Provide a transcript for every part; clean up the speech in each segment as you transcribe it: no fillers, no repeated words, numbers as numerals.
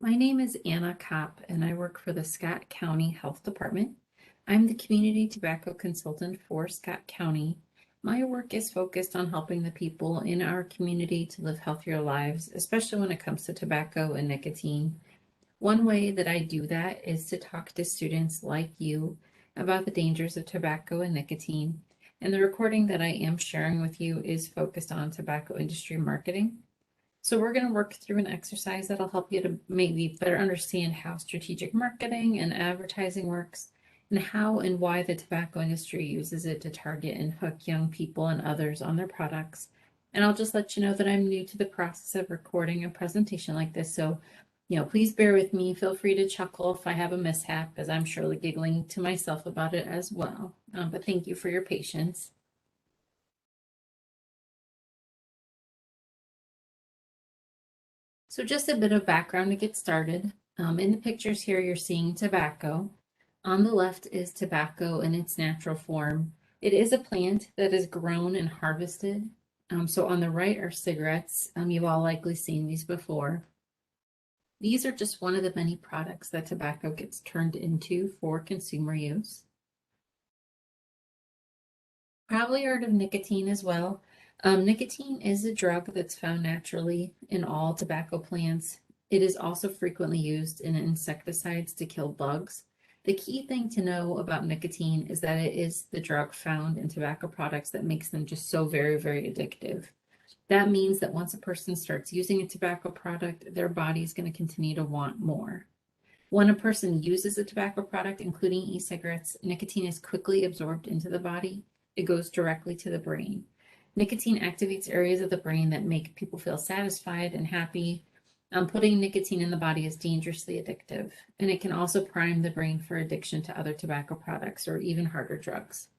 My name is Anna Kopp, and I work for the Scott County Health Department. I'm the Community Tobacco Consultant for Scott County. My work is focused on helping the people in our community to live healthier lives, especially when it comes to tobacco and nicotine. One way that I do that is to talk to students like you about the dangers of tobacco and nicotine. And the recording that I am sharing with you is focused on tobacco industry marketing. So we're going to work through an exercise that'll help you to maybe better understand how strategic marketing and advertising works and how and why the tobacco industry uses it to target and hook young people and others on their products. And I'll just let you know that I'm new to the process of recording a presentation like this. So, please bear with me. Feel free to chuckle if I have a mishap, as I'm surely giggling to myself about it as well. But thank you for your patience. So just a bit of background to get started. In the pictures here, you're seeing tobacco. On the left is tobacco in its natural form. It is a plant that is grown and harvested. So on the right are cigarettes. You've all likely seen these before. These are just one of the many products that tobacco gets turned into for consumer use. Probably heard of nicotine as well. Nicotine is a drug that's found naturally in all tobacco plants. It is also frequently used in insecticides to kill bugs. The key thing to know about nicotine is that it is the drug found in tobacco products that makes them just so very, very addictive. That means that once a person starts using a tobacco product, their body is going to continue to want more. When a person uses a tobacco product, including e-cigarettes, nicotine is quickly absorbed into the body. It goes directly to the brain. Nicotine activates areas of the brain that make people feel satisfied and happy. Putting nicotine in the body is dangerously addictive, and it can also prime the brain for addiction to other tobacco products or even harder drugs.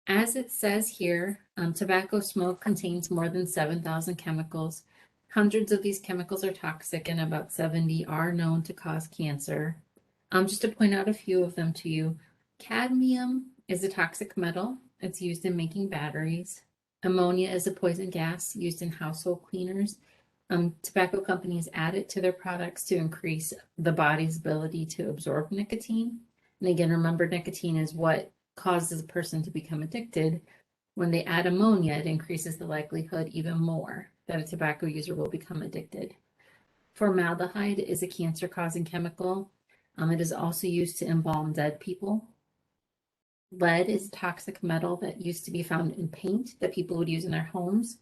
As it says here, tobacco smoke contains more than 7,000 chemicals. Hundreds of these chemicals are toxic, and about 70 are known to cause cancer. Just to point out a few of them to you, cadmium is a toxic metal. It's used in making batteries. Ammonia is a poison gas used in household cleaners. Tobacco companies add it to their products to increase the body's ability to absorb nicotine. And again, remember, nicotine is what causes a person to become addicted. When they add ammonia, it increases the likelihood even more that a tobacco user will become addicted. Formaldehyde is a cancer-causing chemical. It is also used to embalm dead people. Lead is a toxic metal that used to be found in paint that people would use in their homes.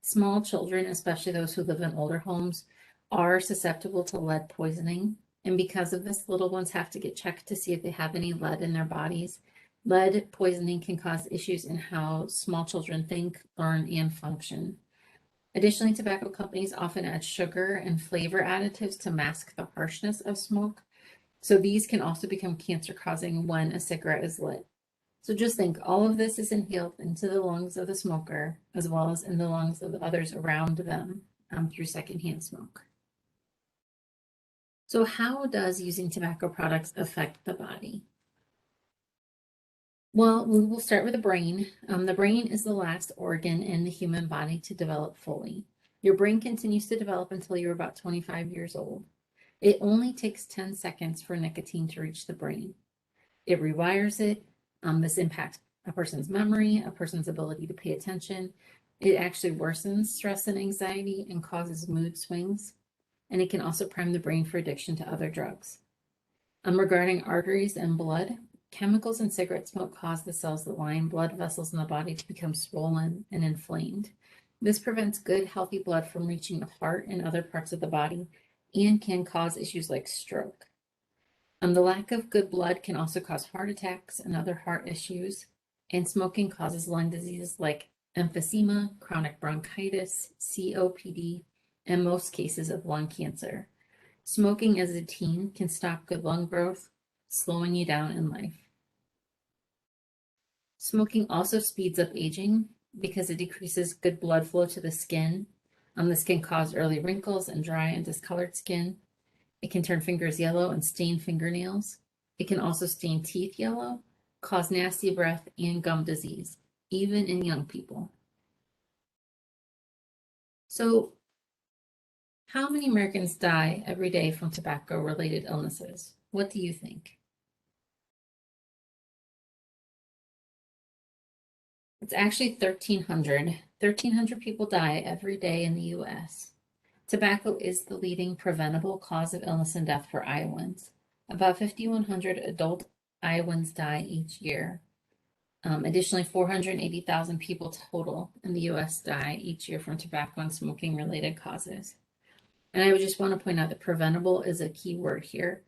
Small children, especially those who live in older homes, are susceptible to lead poisoning. And because of this, little ones have to get checked to see if they have any lead in their bodies. Lead poisoning can cause issues in how small children think, learn, and function. Additionally, tobacco companies often add sugar and flavor additives to mask the harshness of smoke. So these can also become cancer causing when a cigarette is lit. So just think, all of this is inhaled into the lungs of the smoker, as well as in the lungs of the others around them through secondhand smoke. So how does using tobacco products affect the body? Well, we will start with the brain. The brain is the last organ in the human body to develop fully. Your brain continues to develop until you're about 25 years old. It only takes 10 seconds for nicotine to reach the brain. It rewires it. This impacts a person's memory, a person's ability to pay attention. It actually worsens stress and anxiety and causes mood swings. And it can also prime the brain for addiction to other drugs. Regarding arteries and blood, chemicals in cigarette smoke cause the cells that line blood vessels in the body to become swollen and inflamed. This prevents good, healthy blood from reaching the heart and other parts of the body and can cause issues like stroke. The lack of good blood can also cause heart attacks and other heart issues, and smoking causes lung diseases like emphysema, chronic bronchitis, COPD, and most cases of lung cancer. Smoking as a teen can stop good lung growth, slowing you down in life. Smoking also speeds up aging because it decreases good blood flow to the skin. This can cause early wrinkles and dry and discolored skin. It can turn fingers yellow and stain fingernails. It can also stain teeth yellow, cause nasty breath and gum disease, even in young people. So How many Americans die every day from tobacco-related illnesses? What do you think? It's actually 1,300. 1,300 people die every day in the US. Tobacco is the leading preventable cause of illness and death for Iowans. About 5,100 adult Iowans die each year. Additionally, 480,000 people total in the US die each year from tobacco and smoking related causes. And I would just want to point out that preventable is a key word here.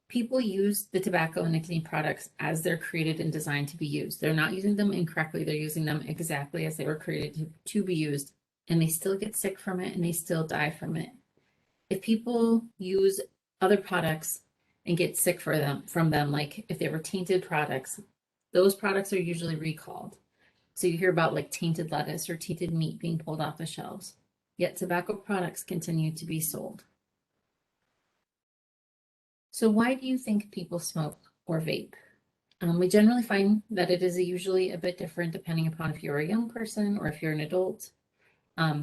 People use the tobacco and nicotine products as they're created and designed to be used. They're not using them incorrectly. They're using them exactly as they were created to be used. And they still get sick from it and they still die from it. If people use other products and get sick from them, like if they were tainted products, those products are usually recalled. So you hear about like tainted lettuce or tainted meat being pulled off the shelves. Yet tobacco products continue to be sold. So why do you think people smoke or vape? We generally find that it is usually a bit different depending upon if you're a young person or if you're an adult.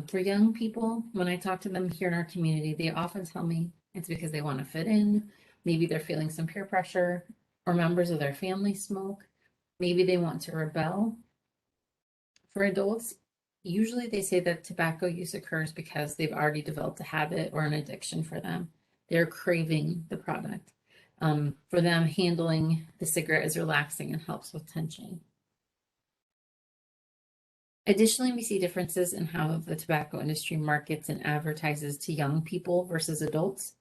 For young people, when I talk to them here in our community, they often tell me it's because they want to fit in. Maybe they're feeling some peer pressure or members of their family smoke. Maybe they want to rebel. For adults, usually they say that tobacco use occurs because they've already developed a habit or an addiction for them. They're craving the product. For them, handling the cigarette is relaxing and helps with tension. Additionally, we see differences in how the tobacco industry markets and advertises to young people versus adults.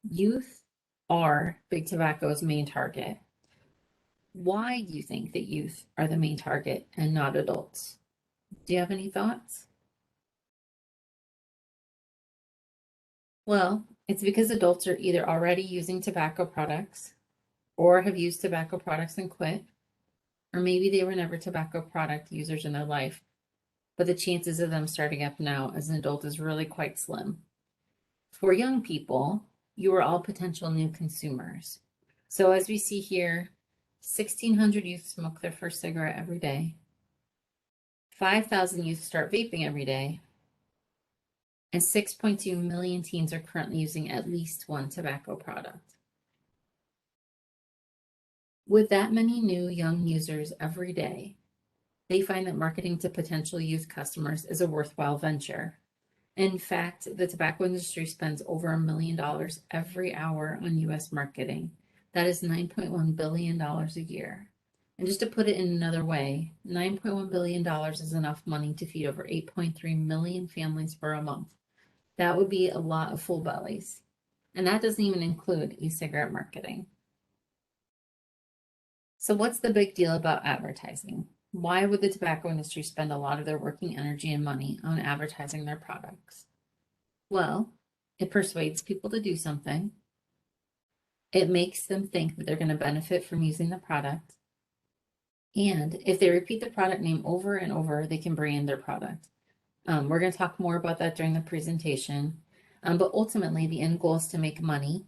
Youth are big tobacco's main target. Why do you think that youth are the main target and not adults? Do you have any thoughts? Well, it's because adults are either already using tobacco products or have used tobacco products and quit, or maybe they were never tobacco product users in their life, but the chances of them starting up now as an adult is really quite slim. For young people, you are all potential new consumers. So as we see here, 1,600 youth smoke their first cigarette every day. 5,000 youth start vaping every day. And 6.2 million teens are currently using at least one tobacco product. With that many new young users every day, they find that marketing to potential youth customers is a worthwhile venture. In fact, the tobacco industry spends over $1 million every hour on US marketing. That is $9.1 billion a year. And just to put it in another way, $9.1 billion is enough money to feed over 8.3 million families for a month. That would be a lot of full bellies. And that doesn't even include e-cigarette marketing. So what's the big deal about advertising? Why would the tobacco industry spend a lot of their working energy and money on advertising their products? Well, it persuades people to do something. It makes them think that they're going to benefit from using the product. And if they repeat the product name over and over, they can brand their product. We're going to talk more about that during the presentation. But ultimately, the end goal is to make money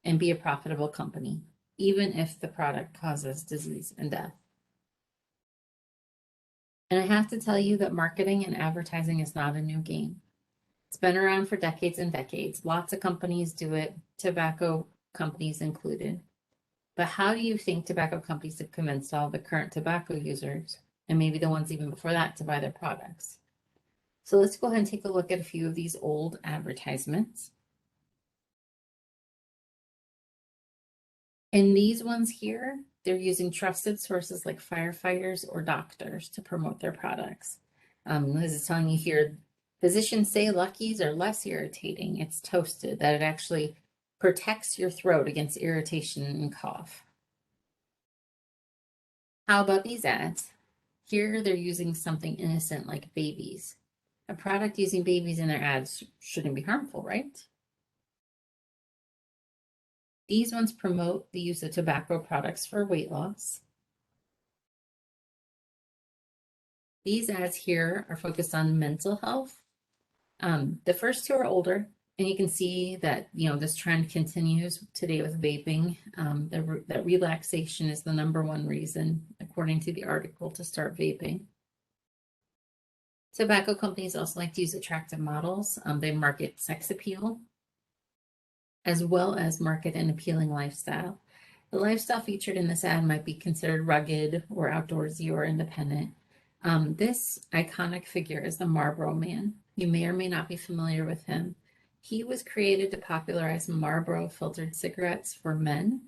and be a profitable company, even if the product causes disease and death. And I have to tell you that marketing and advertising is not a new game. It's been around for decades and decades. Lots of companies do it, tobacco companies included. But how do you think tobacco companies have convinced all the current tobacco users, and maybe the ones even before that, to buy their products? So let's go ahead and take a look at a few of these old advertisements. In these ones here, they're using trusted sources like firefighters or doctors to promote their products. This is telling you here, physicians say Luckies are less irritating. It's toasted, that it actually protects your throat against irritation and cough. How about these ads? Here they're using something innocent like babies. A product using babies in their ads shouldn't be harmful, right? These ones promote the use of tobacco products for weight loss. These ads here are focused on mental health. The first two are older, and you can see that this trend continues today with vaping. That relaxation is the number one reason, according to the article, to start vaping. Tobacco companies also like to use attractive models. They market sex appeal as well as market an appealing lifestyle. The lifestyle featured in this ad might be considered rugged or outdoorsy or independent. This iconic figure is the Marlboro Man. You may or may not be familiar with him. He was created to popularize Marlboro filtered cigarettes for men.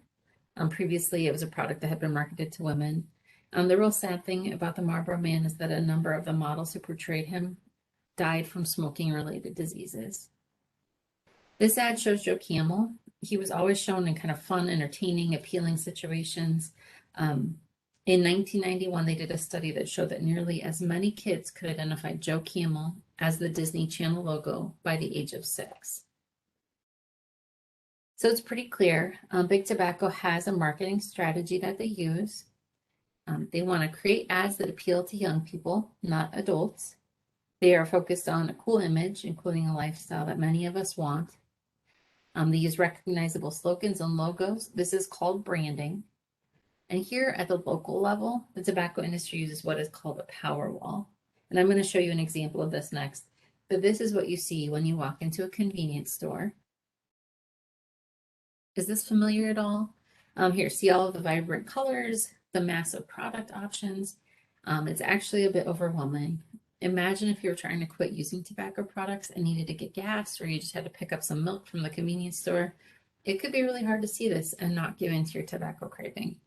Previously, it was a product that had been marketed to women. The real sad thing about the Marlboro Man is that a number of the models who portrayed him died from smoking related diseases. This ad shows Joe Camel. He was always shown in kind of fun, entertaining, appealing situations. Um, in 1991, they did a study that showed that nearly as many kids could identify Joe Camel as the Disney Channel logo by the age of 6. So it's pretty clear. Big Tobacco has a marketing strategy that they use. They want to create ads that appeal to young people, not adults. They are focused on a cool image, including a lifestyle that many of us want. They use recognizable slogans and logos. This is called branding. And here at the local level, the tobacco industry uses what is called a power wall. And I'm going to show you an example of this next. But this is what you see when you walk into a convenience store. Is this familiar at all? Here, see all of the vibrant colors, the massive product options. It's actually a bit overwhelming. Imagine if you were trying to quit using tobacco products and needed to get gas, or you just had to pick up some milk from the convenience store. It could be really hard to see this and not give in to your tobacco craving.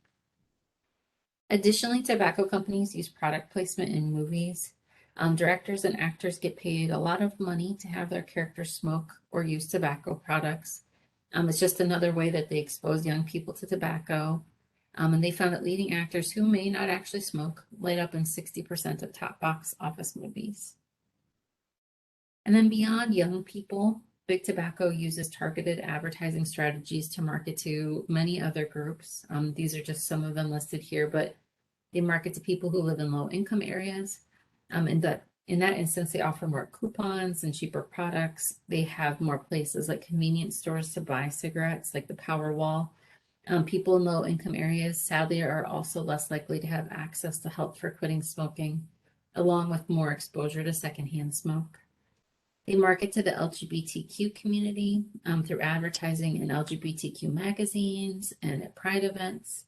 Additionally, tobacco companies use product placement in movies. Directors and actors get paid a lot of money to have their characters smoke or use tobacco products. It's just another way that they expose young people to tobacco. And they found that leading actors who may not actually smoke light up in 60% of top box office movies. And then beyond young people, Big Tobacco uses targeted advertising strategies to market to many other groups. These are just some of them listed here, but they market to people who live in low income areas. In that instance, they offer more coupons and cheaper products. They have more places like convenience stores to buy cigarettes, like the Powerwall. People in low income areas, sadly, are also less likely to have access to help for quitting smoking, along with more exposure to secondhand smoke. They market to the LGBTQ community through advertising in LGBTQ magazines and at Pride events.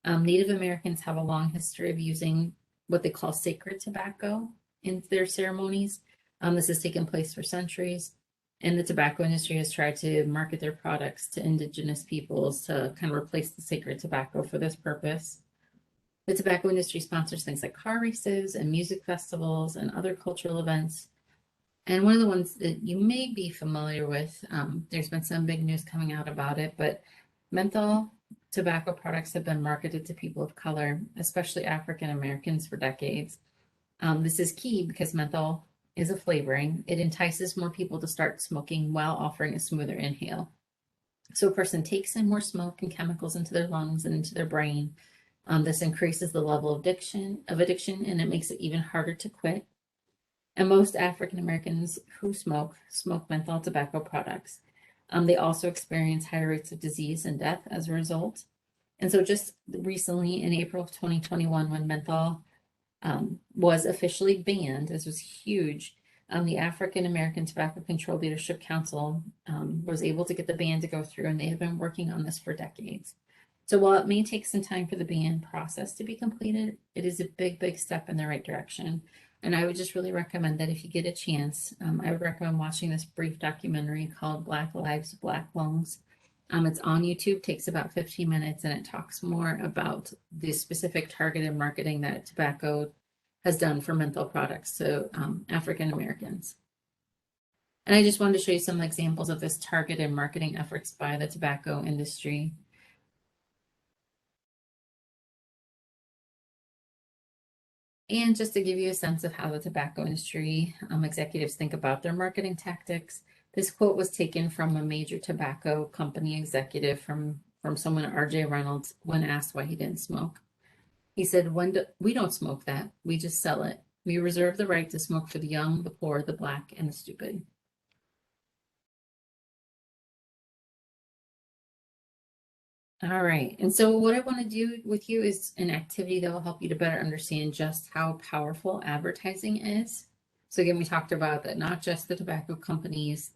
Native Americans have a long history of using what they call sacred tobacco in their ceremonies. This has taken place for centuries, and the tobacco industry has tried to market their products to indigenous peoples to kind of replace the sacred tobacco for this purpose. The tobacco industry sponsors things like car races and music festivals and other cultural events. And one of the ones that you may be familiar with, there's been some big news coming out about it, but menthol tobacco products have been marketed to people of color, especially African Americans, for decades. This is key because menthol is a flavoring. It entices more people to start smoking while offering a smoother inhale. So a person takes in more smoke and chemicals into their lungs and into their brain. This increases the level of addiction, and it makes it even harder to quit. And most African Americans who smoke menthol tobacco products. They also experience higher rates of disease and death as a result. And so just recently in April of 2021, when menthol was officially banned, this was huge, the African American Tobacco Control Leadership Council was able to get the ban to go through, and they have been working on this for decades. So while it may take some time for the ban process to be completed, it is a big, big step in the right direction. And I would just really recommend that if you get a chance, I would recommend watching this brief documentary called Black Lives, Black Lungs. It's on YouTube, takes about 15 minutes, and it talks more about the specific targeted marketing that tobacco has done for menthol products to African Americans. And I just wanted to show you some examples of this targeted marketing efforts by the tobacco industry. And just to give you a sense of how the tobacco industry executives think about their marketing tactics, this quote was taken from a major tobacco company executive from someone, R.J. Reynolds, when asked why he didn't smoke. He said, we don't smoke that. We just sell it. We reserve the right to smoke for the young, the poor, the Black, and the stupid. All right. And so what I want to do with you is an activity that will help you to better understand just how powerful advertising is. So again, we talked about that not just the tobacco companies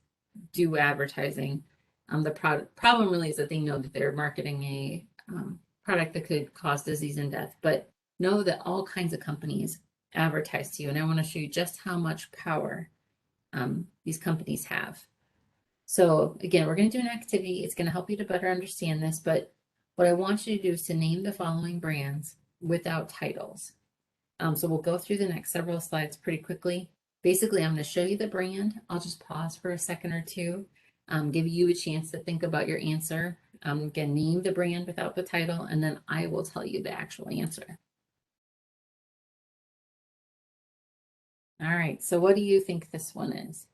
do advertising. The problem really is that they know that they're marketing a product that could cause disease and death, but know that all kinds of companies advertise to you. And I want to show you just how much power these companies have. So again, we're going to do an activity. It's going to help you to better understand this, but what I want you to do is to name the following brands without titles. So we'll go through the next several slides pretty quickly. Basically, I'm going to show you the brand. I'll just pause for a second or two, give you a chance to think about your answer. Again, name the brand without the title, and then I will tell you the actual answer. All right, so what do you think this one is?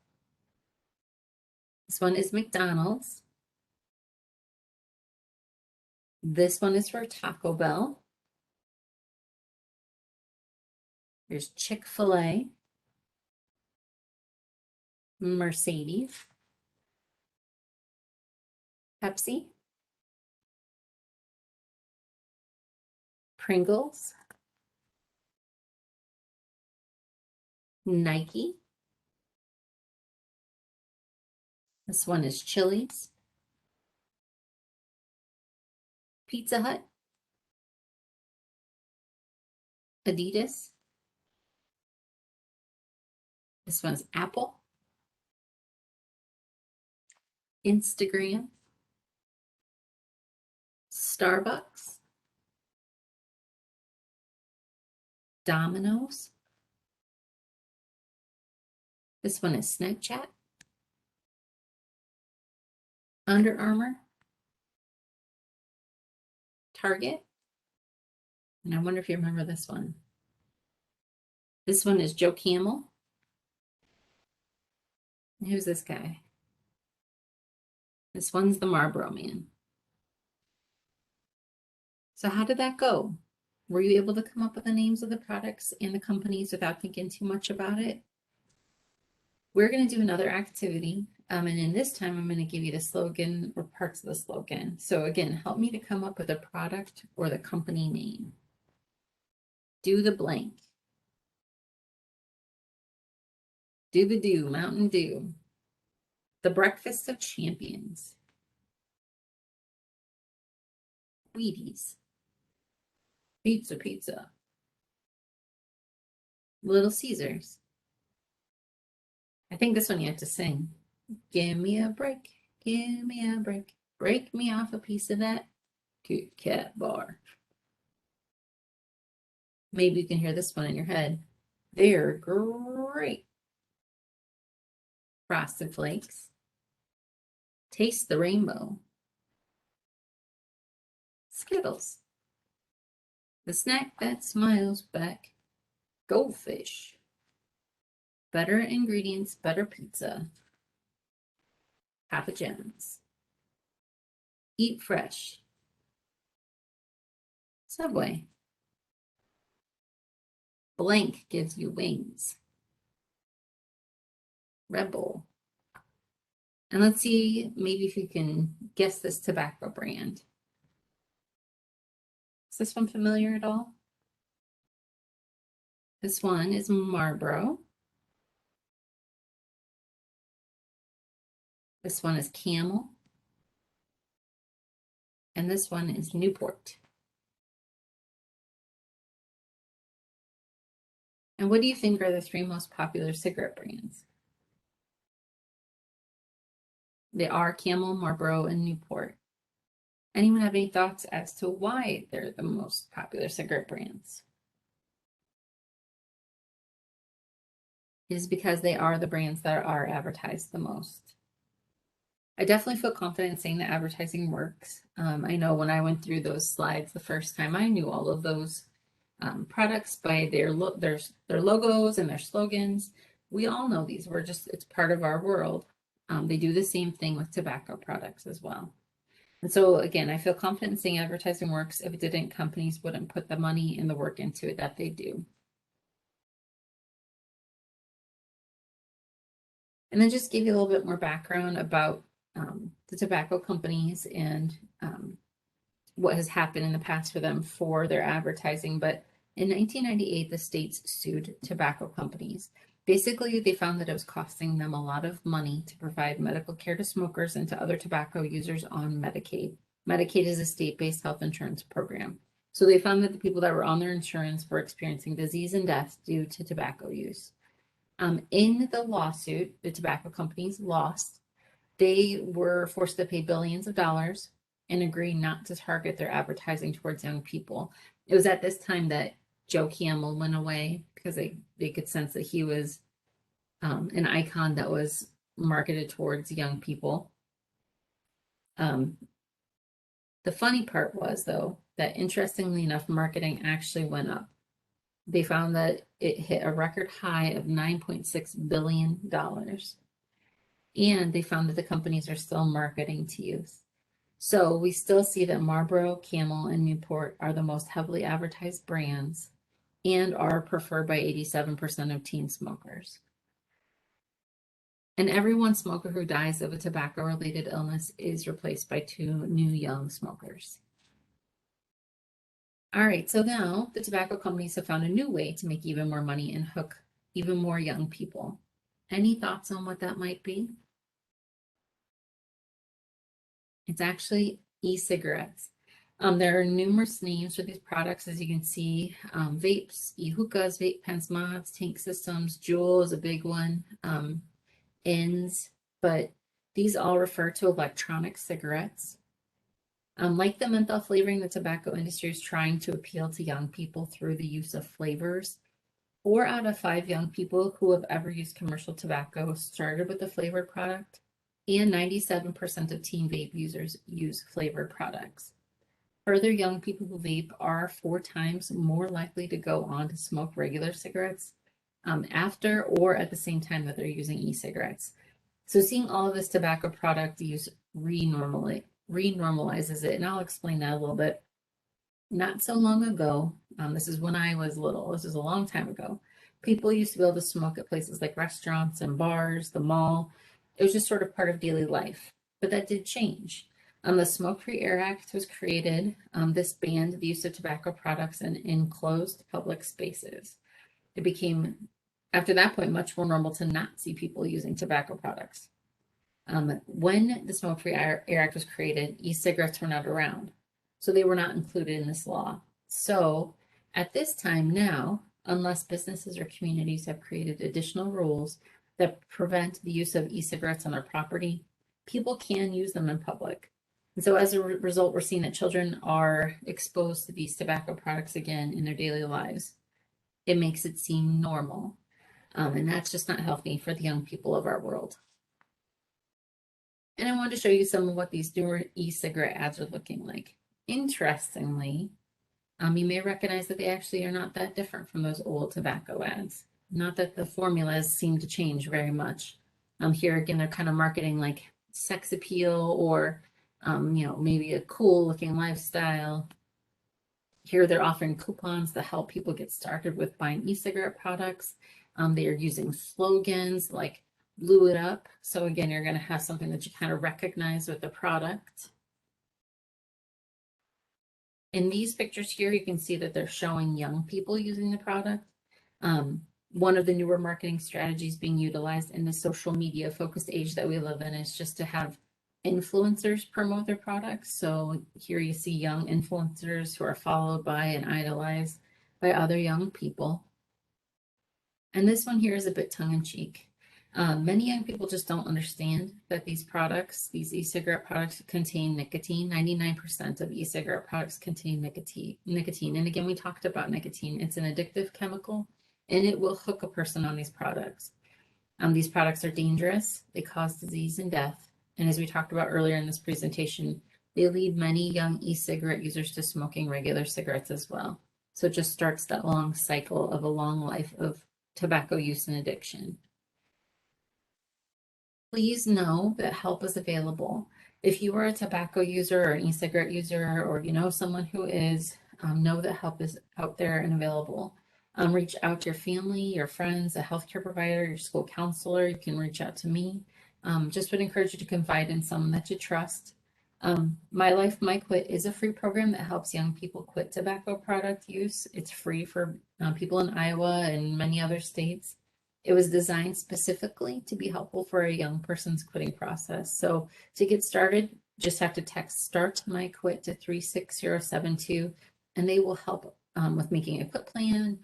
This one is McDonald's. This one is for Taco Bell. There's Chick-fil-A, Mercedes, Pepsi, Pringles, Nike. This one is Chili's, Pizza Hut, Adidas. This one's Apple, Instagram, Starbucks, Domino's. This one is Snapchat, Under Armour, Target. And I wonder if you remember this one. This one is Joe Camel. And who's this guy? This one's the Marlboro Man. So how did that go? Were you able to come up with the names of the products and the companies without thinking too much about it? We're going to do another activity. And in this time, I'm going to give you the slogan or parts of the slogan. So again, help me to come up with a product or the company name. Do the blank. Do the Dew, Mountain Dew. The Breakfast of Champions. Wheaties. Pizza, pizza. Little Caesars. I think this one you have to sing. Give me a break, give me a break. Break me off a piece of that Kit Kat bar. Maybe you can hear this one in your head. They're great. Frosted Flakes. Taste the rainbow. Skittles. The snack that smiles back. Goldfish. Better ingredients, better pizza. Papa John's. Eat fresh. Subway. Blank gives you wings. Red Bull. And let's see, maybe if you can guess this tobacco brand. Is this one familiar at all? This one is Marlboro. This one is Camel. And this one is Newport. And what do you think are the three most popular cigarette brands? They are Camel, Marlboro, and Newport. Anyone have any thoughts as to why they're the most popular cigarette brands? It is because they are the brands that are advertised the most. I definitely feel confident saying that advertising works. I know when I went through those slides the first time, I knew all of those products by their logos and their slogans. We all know these. It's part of our world. They do the same thing with tobacco products as well. And so again, I feel confident in saying advertising works. If it didn't, companies wouldn't put the money and the work into it that they do. And then just give you a little bit more background about the tobacco companies and what has happened in the past for them for their advertising. But in 1998, the states sued tobacco companies. Basically, they found that it was costing them a lot of money to provide medical care to smokers and to other tobacco users on Medicaid. Medicaid is a state-based health insurance program. So they found that the people that were on their insurance were experiencing disease and death due to tobacco use. In the lawsuit, the tobacco companies lost. They were forced to pay billions of dollars and agree not to target their advertising towards young people. It was at this time that Joe Camel went away because they could sense that he was an icon that was marketed towards young people. Um, the funny part was, though, that interestingly enough, marketing actually went up. They found that it hit a record high of $9.6 billion. And they found that the companies are still marketing to youth. So we still see that Marlboro, Camel, and Newport are the most heavily advertised brands and are preferred by 87% of teen smokers. And every one smoker who dies of a tobacco-related illness is replaced by 2 new young smokers. All right, so now the tobacco companies have found a new way to make even more money and hook even more young people. Any thoughts on what that might be? It's actually e-cigarettes. There are numerous names for these products, as you can see, vapes, e-hookahs, vape pens, mods, tank systems, Juul is a big one, ends, but these all refer to electronic cigarettes. Like the menthol flavoring, the tobacco industry is trying to appeal to young people through the use of flavors. 4 out of 5 young people who have ever used commercial tobacco started with a flavored product, and 97% of teen vape users use flavored products. Further, young people who vape are 4 times more likely to go on to smoke regular cigarettes after or at the same time that they're using e-cigarettes. So seeing all of this tobacco product use renormalizes it, and I'll explain that a little bit. Not so long ago, this is when I was little, this is a long time ago, people used to be able to smoke at places like restaurants and bars, the mall. It was just sort of part of daily life, but that did change. The Smoke-Free Air Act was created. This banned the use of tobacco products in enclosed public spaces. It became, after that point, much more normal to not see people using tobacco products. When the Smoke-Free Air Act was created, e-cigarettes were not around, so they were not included in this law. So at this time now, unless businesses or communities have created additional rules that prevent the use of e-cigarettes on their property, people can use them in public. And so as a result, we're seeing that children are exposed to these tobacco products again in their daily lives. It makes it seem normal. And that's just not healthy for the young people of our world. And I wanted to show you some of what these newer e-cigarette ads are looking like. Interestingly, you may recognize that they actually are not that different from those old tobacco ads. Not that the formulas seem to change very much. Here again, they're kind of marketing like sex appeal or, maybe a cool looking lifestyle. Here they're offering coupons to help people get started with buying e-cigarette products. They are using slogans like "blew it up." So again, you're going to have something that you kind of recognize with the product. In these pictures here, you can see that they're showing young people using the product. One of the newer marketing strategies being utilized in the social media focused age that we live in is just to have influencers promote their products. So here you see young influencers who are followed by and idolized by other young people. And this one here is a bit tongue-in-cheek. Many young people just don't understand that these products, these e-cigarette products, contain nicotine. 99% of e-cigarette products contain nicotine. And again, we talked about nicotine. It's an addictive chemical, and it will hook a person on these products. These products are dangerous. They cause disease and death. And as we talked about earlier in this presentation, they lead many young e-cigarette users to smoking regular cigarettes as well. So it just starts that long cycle of a long life of tobacco use and addiction. Please know that help is available. If you are a tobacco user or an e-cigarette user, or you know someone who is, know that help is out there and available. Reach out to your family, your friends, a healthcare provider, your school counselor. You can reach out to me. Just would encourage you to confide in someone that you trust. My Life, My Quit is a free program that helps young people quit tobacco product use. It's free for people in Iowa and many other states. It was designed specifically to be helpful for a young person's quitting process. So to get started, just have to text START MY QUIT to 36072, and they will help with making a quit plan.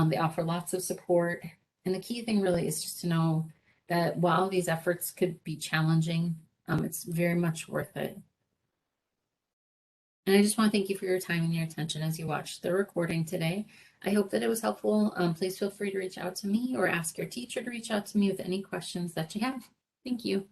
They offer lots of support. And the key thing really is just to know that while these efforts could be challenging, it's very much worth it. And I just want to thank you for your time and your attention as you watched the recording today. I hope that it was helpful. Please feel free to reach out to me or ask your teacher to reach out to me with any questions that you have. Thank you.